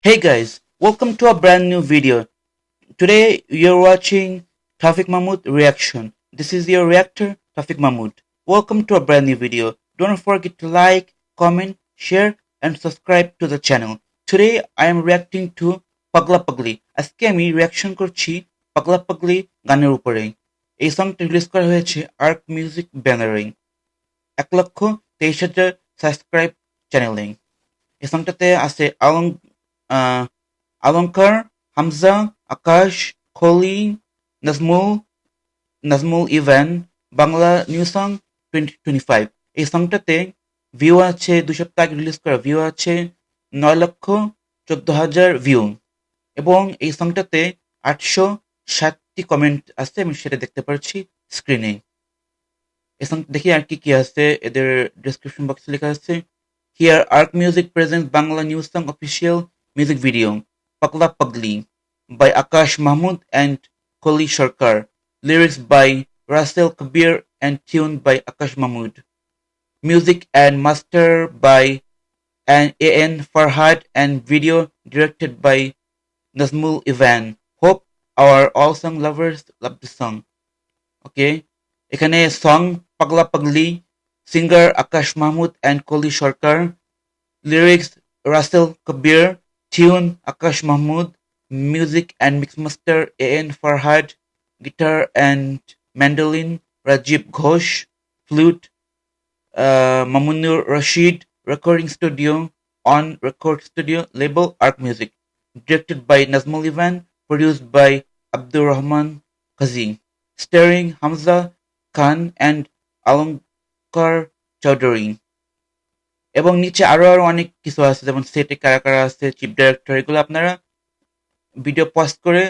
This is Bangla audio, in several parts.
Hey guys, welcome to a brand new video. Today you're watching Tawfiq Mahmood reaction. This is your reactor, Tawfiq Mahmood. Welcome to a brand new video. Don't forget to like, comment, share and subscribe to the channel. Today I am reacting to Pagla Pagli. আজকে আমি রিয়াকশন করছি পাগলা পাগলি গানের উপরে। এই সংটা রিলিজ করা হয়েছে আর্ক মিউজিক ব্যানারে। 1,23,000 সাবস্ক্রাইব চ্যানেলে। এই সংটাতে আছে অলঙ্কার, হামজা, আকাশ, খলি, নাজমুল ইভান, বাংলা নিউ সং 2025। এই সংটাতে ভিউ আছে 2 সপ্তাহ আগে রিলিজ করা ভিউ আছে 9,14,000 ভিউ এবং এই সংটাতে 860টি কমেন্ট আছে, আমি সেটা দেখতে পাচ্ছি স্ক্রিনে। এই সং দেখি আর কি আছে, এদের ডেসক্রিপশন বক্সে লেখা আছে Here Arc Music presents Bangla New Song official music video Pagla Pagli by Akash Mahmood and Koli Sarkar. Lyrics by Russell Kabir and tune by Akash Mahmood. Music and master by A.N. Farhad and video directed by Nazmul Ivan. Hope our all song lovers love the song. Okay, এখানে song Pagla Pagli, singer Akash Mahmood and Koli Sarkar, lyrics Russell Kabir, tune Akash Mahmood, music and mixmaster A.N. Farhad, guitar and mandolin Rajiv Ghosh, flute Mamunur Rashid, recording studio On Record Studio, label Arc Music, directed by Nazmul Ivan, produced by Abdur Rahman Qazi, starring Hamza Khan and Alongkar Chowdhury. এবং নিচে আরো অনেক কিছু আছে, যেমন সেটে কারা কারা আছে, চিফ ডাইরেক্টর, এগুলো আপনারা ভিডিও পজ করে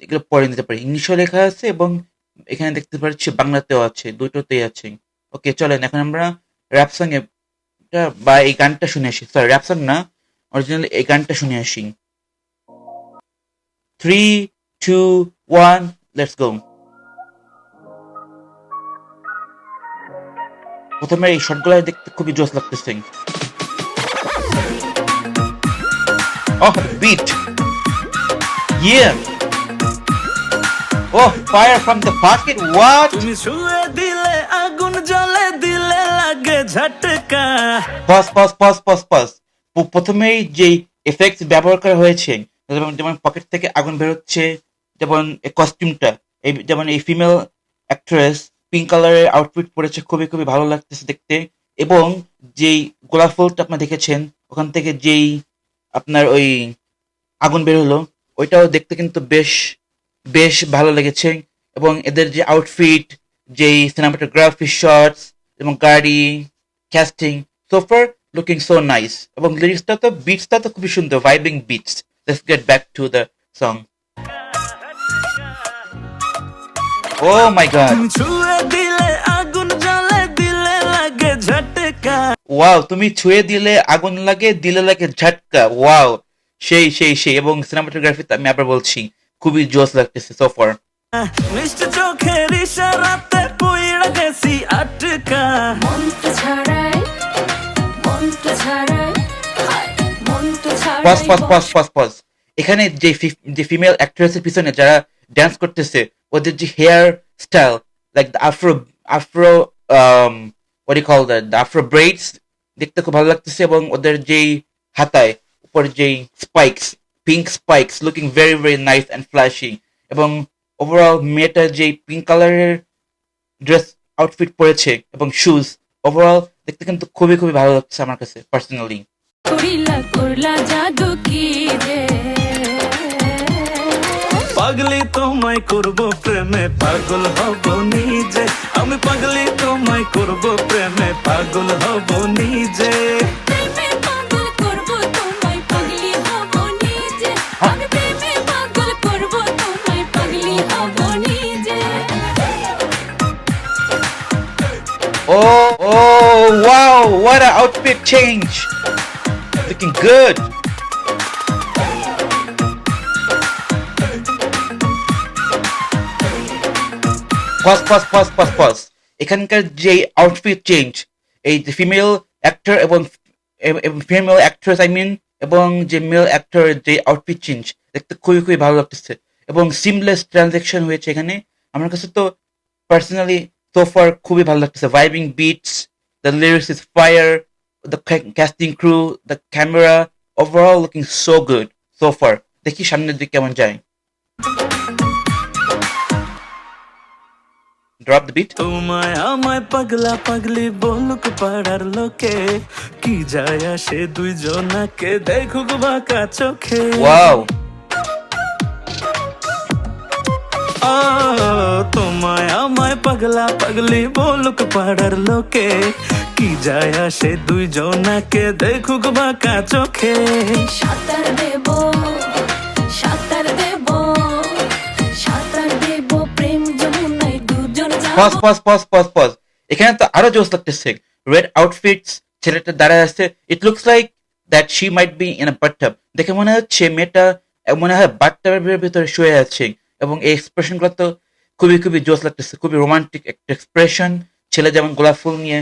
এগুলো পড়ে নিতে পারি। ইংলিশও লেখা আছে এবং এখানে দেখতে পাচ্ছি বাংলাতেও আছে, দুটোতেই আছে। ওকে, চলেন এখন আমরা র্যাপ সং বা এই গানটা শুনে আসি। সরি, র্যাপ সং না, অরিজিনাল এই গানটা শুনে আসি। 3, 2, 1, লেটস গো। প্রথমে এই শটগুলো দেখতে খুবই জোস লাগতেছে। Oh, beat. Yeah. Oh, fire from the pocket. What? তুমি ছুঁয়ে দিলে আগুন জ্বলে দিলে লাগে ঝটকা। পজ। প্রথমেই যে এফেক্টস ব্যবহার করা হয়েছে, যেমন পকেট থেকে আগুন বের হচ্ছে, যেমন কস্টিউমটা, এই যেমন এই ফিমেল অ্যাক্ট্রেস পিঙ্ক কালারের আউটফিট পরেছে, খুবই ভালো লাগতেছে দেখতে। এবং যেই গোলাপ ফুলটা আপনার দেখেছেন, ওখান থেকে যেই আপনার ওই আগুন বের হলো, ওইটাও দেখতে কিন্তু বেশ ভালো লেগেছে। এবং এদের যে আউটফিট, যেই সিনেমাটোগ্রাফি শটস এবং গাড়ি ক্যাস্টিং, সোফার লুকিং সো নাইস। এবং বিটসটা তো খুবই সুন্দর, vibing beats. Let's get back to the song. Oh my god. Wow, তুমি ছুঁয়ে দিলে আগুন লাগে দিলে লাগে ঝটকা। ওয়াও, সেই এবং সিনেমাটোগ্রাফিতে আমি আবার বলছি খুবই জোস লাগতেছে সো ফার। মিষ্টি চোখের ইশারাতে পয়ড়া গেছি আটকা, মনটা ছাড়াই পজ। এখানে যে ফিমেল অ্যাক্ট্রেসের পিছনে যারা ডান্স করতেছে, ওদের যে hair style, like the afro what do you call that, the afro braids, দেখতে খুব ভালো লাগতেছে। এবং ওদের যেই হাতায় উপর যেই spikes, pink spikes, looking very nice and flashy. এবং ওভারঅল মেয়েটা যেই পিঙ্ক কালারের ড্রেস আউটফিট পরেছে এবং শুজ, ওভারঅল দেখতে কিন্তু খুবই ভালো লাগছে আমার কাছে পার্সোনালি। পাগলি তোমায় করব প্রেমে পাগল হব নিজে, আমি পাগলি তোমায় করব প্রেমে পাগল হব নিজে। Oh wow, what an outfit change, looking good. Pause. এখানকার যে আউটফিট চেঞ্জ, এই ফিমেল অ্যাক্টর এবং ফিমেল অ্যাক্ট্রেস, আই মিন এবং যে মেল অ্যাক্টর যে আউটফিট চেঞ্জ দেখতে খুবই খুবই ভালো লাগতেছে এবং সিমলেস ট্রানজ্যাকশন হয়েছে এখানে। আমার কাছে তো পার্সোনালি সোফার খুবই ভালো লাগতেছে। Vibing beats, the lyrics is fire, the casting crew, the camera, overall looking so good so far. দেখি সামনের দিকে কেমন যায়। Drop the beat. তোমায় আমায় পাগলা পাগলি বলুক পাড়ার লোকে, কি যায় আসে দুইজনাকে দেখুক বাঁকা চোখে। ওয়াও, তোমায় আমায় পাগলা পাগলি বলুক পাড়ার লোকে, কি যায় আসে দুইজনাকে দেখুক বাঁকা চোখে। সাঁতার দেব, সাঁতার দেব, সাঁতার দেব প্রেম যমুনায় দুজন পজ যাব। Pause pause pause pause. এখানে তো আরো জোস লাগতেছে। রেড আউটফিটস, ছেলেটা দাঁড়ায় আছে। It looks like that she might be in a bathtub. দেখে মনে হচ্ছে মেয়েটা মনে হয় বাথটাবের ভিতরে শুয়ে আছে এবং এই এক্সপ্রেশন গুলো তো খুবই খুবই জোস লাগতেছে। খুবই রোমান্টিক একটা এক্সপ্রেশন। ছেলে যেমন গোলাপ ফুল নিয়ে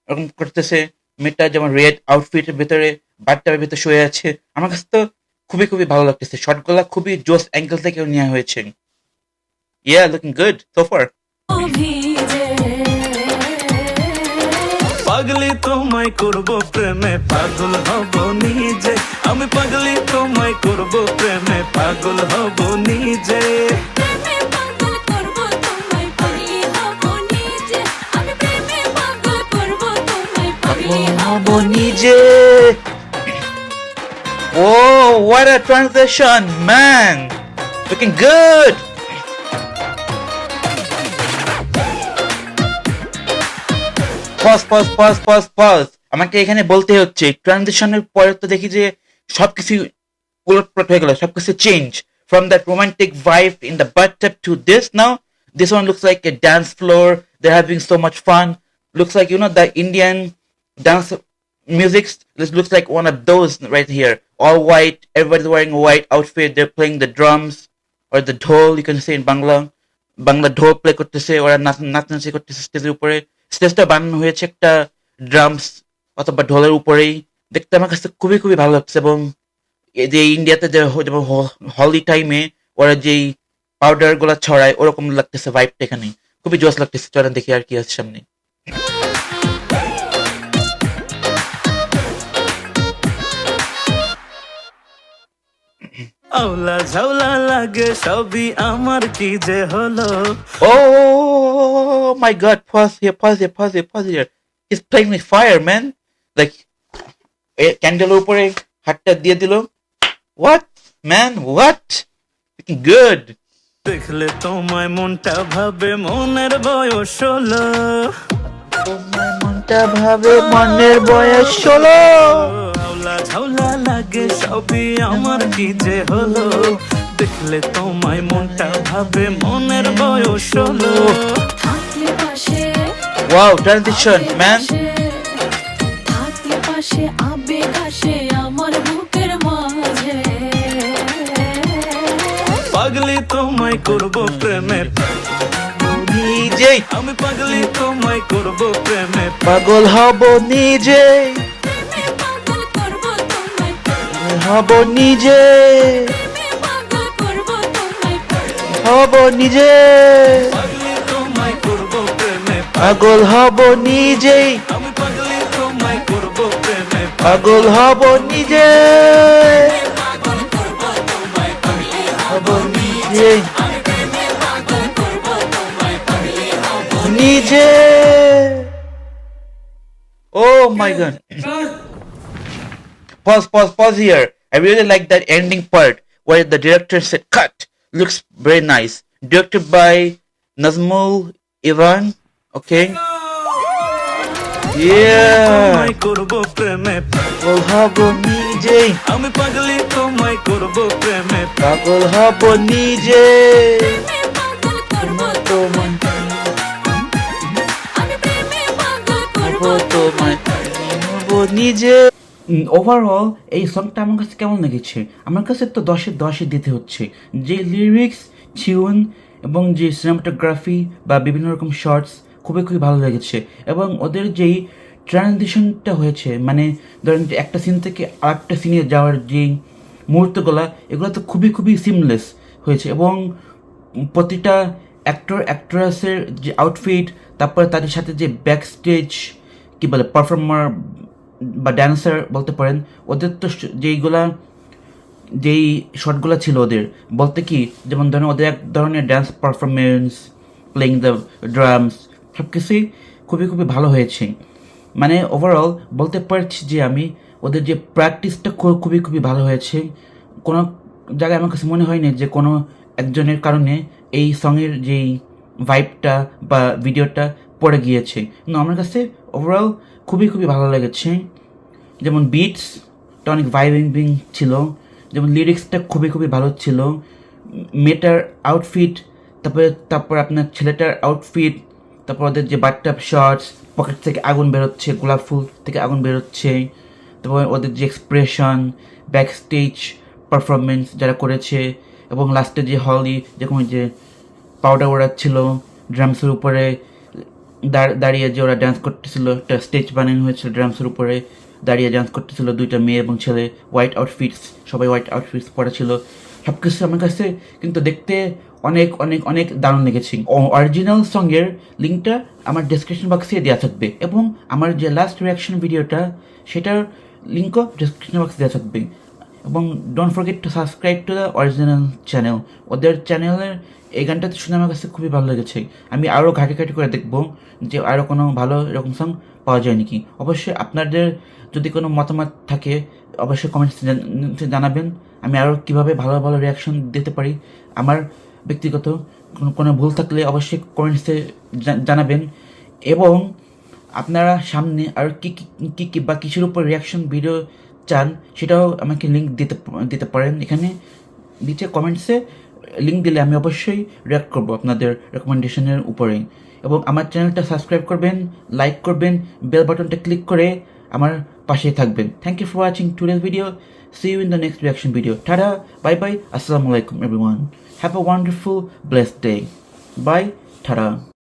এরকম করতেছে, মেয়েটা যেমন রেড আউটফিটের ভিতরে বাথটাবের ভিতরে শুয়ে আছে। আমার কাছে তো খুবই খুবই ভালো লাগতেছে। শর্টগুলা খুবই জোস অ্যাঙ্গেল থেকে নেওয়া হয়েছে। ইয়া, লুকিং গুড সো ফার। ভিজে পাগলি তোমায় করব প্রেমে পাগল হব নিজে, আমি পাগলি তোমায় করব প্রেমে পাগল হব নিজে। প্রেমে পাগল করব তোমায়, পাগলি হব নিজে। আমি প্রেমে পাগল করব তোমায়, পাগলি হব নিজে। Oh, what a transition, man! Looking good. Pause. আমাকে এখানে বলতে হচ্ছে ট্রানজিশনের পরে তো দেখি যে সবকিছু উলটপালট হয়ে গেল, সবকিছু change from that romantic vibe in the bathtub to this now. This one looks like a dance floor. They're having so much fun. Looks like, the Indian dance music. This looks like one of those right here. All white. Everybody's wearing a white outfit. They're playing the drums or the dhol. You can say in Bangla. Bangla ঢোল প্লে করতেছে, ওরা নাচানাচি করতেছে স্টেজের উপরে। স্টেজটা বানানো হয়েছে একটা ড্রামস অথবা ঢোলের উপরেই। দেখতে আমার কাছে খুবই খুবই ভালো লাগছে। এবং এই যে ইন্ডিয়াতে যে যেমন হলি টাইমে ওরা যেই পাউডার গুলা ছড়ায় ওরকম লাগতেছে ভাইবটা এখানে। খুবই জোস লাগতেছে। চলেন দেখি আর কি আছে সামনে। আওলা ঝাউলা লাগে সবই আমার কি যে হলো। Oh my god, pause here. He's playing with fire, man. Like, ক্যান্ডেলের উপরে হাতটা দিয়ে দিল। What, man? What? Looking good. দেখলে তোমায় মনটা ভাবে মনের বয়স হলো। তোমার মনটা ভাবে মনের বয়স 16। আওলা ঝাউলা লাগে সবই আমার কি যে হলো। দেখলে তোমায় মনটা ভাবে মনের বয়স হলো। থাকলে পাশে, Wow, transition, man. থাকলে পাশে আবেগ আসে আমার বুকের মাঝে। পাগলি তোমায় করব প্রেমে, নিজেই আমি পাগলি তোমায় করব প্রেমে। পাগল হব নিজেই, প্রেমে পাগল করব তোমায়, হব নিজে, প্রেমে পাগল করব তোমায়, হব নিজে, পাগলি তোমায় করব প্রেমে, পাগল হব নিজেই, আমি পাগলি তোমায় করব প্রেমে। পাগল হব নিজে, হব নিজে, নিজে। Oh my god. Pause here. I really like that ending part where the director said cut. Looks very nice. Directed by Nazmul Ivan. Okay. Yeah. তোমায় করব প্রেমে, পাগল হব নিজেই, আমি পাগলি তোমায় করব প্রেমে। পাগল হব নিজে। প্রেমে পাগল করব তোমার আমি, প্রেমে পাগল করব তোমায় হব নিজে। ওভারঅল এই সংটা আমার কাছে কেমন লেগেছে? আমার কাছে তো 10-10 দিতে হচ্ছে। যে লিরিক্স, টিউন এবং যে সিনেমাটোগ্রাফি বা বিভিন্ন রকম শর্টস খুবই খুবই ভালো লেগেছে। এবং ওদের যেই ট্রানজিশনটা হয়েছে, মানে ধরেন যে একটা সিন থেকে আরেকটা সিনে যাওয়ার যে মুহূর্তগুলো, এগুলো তো খুবই খুবই সিমলেস হয়েছে। এবং প্রতিটা অ্যাক্ট্রেসের যে আউটফিট, তারপরে তাদের সাথে যে ব্যাক স্টেজ কী বলে পারফর্মার বা ড্যান্সার বলতে পারেন, ওদের তো যেই শটগুলো ছিল ওদের, বলতে কি যেমন ধরেন ওদের এক ধরনের dance performance, playing the drums, সব কিছুই খুবই খুবই ভালো হয়েছে। মানে ওভারঅল বলতে পারছি যে আমি ওদের যে প্র্যাকটিসটা খুবই খুবই ভালো হয়েছে। কোনো জায়গায় আমার কাছে মনে হয়নি যে কোনো একজনের কারণে এই সঙের যেই ভাইবটা বা ভিডিওটা পড়ে গিয়েছে, কিন্তু আমার কাছে ওভারঅল খুবই খুবই ভালো লেগেছে। যেমন বিটসটা অনেক ভাইবিং ছিল, যেমন লিরিক্সটা খুবই খুবই ভালো ছিল, মেয়েটার আউটফিট, তারপর আপনার ছেলেটার আউটফিট, তারপর ওদের যে বাথটাব শটস, পকেট থেকে আগুন বেরোচ্ছে, গোলাপ ফুল থেকে আগুন বেরোচ্ছে, তারপর ওদের যে এক্সপ্রেশন, ব্যাক স্টেজ পারফরমেন্স যারা করেছে, এবং লাস্টে যে হলি যেরকম যে পাউডার ওড়াচ্ছিল ড্রামসের উপরে দাঁড়িয়ে যে ওরা ডান্স করতেছিল, একটা স্টেজ বানানো হয়েছিল ড্রামসের উপরে দাঁড়িয়ে ডান্স করতেছিল দুইটা মেয়ে এবং ছেলে, হোয়াইট আউটফিটস, সবাই হোয়াইট আউটফিটস পরা ছিল। সব কিছু আমার কাছে কিন্তু দেখতে অনেক অনেক অনেক দারুণ লেগেছে। অরিজিনাল সঙ্গের লিঙ্কটা আমার ডেসক্রিপশন বক্সে দেওয়া থাকবে, এবং আমার যে লাস্ট রিয়াকশন ভিডিওটা সেটার লিঙ্কও ডেসক্রিপশন বক্সে দেওয়া থাকবে। এবং don't forget to subscribe to the original channel. ওদের চ্যানেলের এই গানটাতে শুনে আমার কাছে খুবই ভালো লেগেছে। আমি আরও ঘাঁটি করে দেখবো যে আরও কোনো ভালো এরকম সং পাওয়া যায় নাকি। অবশ্যই আপনাদের যদি কোনো মতামত থাকে অবশ্যই কমেন্টসে জানাবেন, আমি আরও কীভাবে ভালো ভালো রিয়াকশন দিতে পারি। আমার ব্যক্তিগত কোনো ভুল থাকলে অবশ্যই কমেন্টসে জানাবেন। এবং আপনারা সামনে আর কি বা কিছুর উপর রিয়াকশন ভিডিও চান সেটাও আমাকে লিঙ্ক দিতে পারেন। এখানে নিচে কমেন্টসে লিঙ্ক দিলে আমি অবশ্যই রিয়াক্ট করবো আপনাদের রেকমেন্ডেশনের উপরে। এবং আমার চ্যানেলটা সাবস্ক্রাইব করবেন, লাইক করবেন, বেল বাটনটা ক্লিক করে আমার পাশে থাকবেন। Thank you for watching today's video. See you in the next reaction video. Tada, bye bye, assalamu alaikum everyone. Have a wonderful, blessed day. Bye, tada.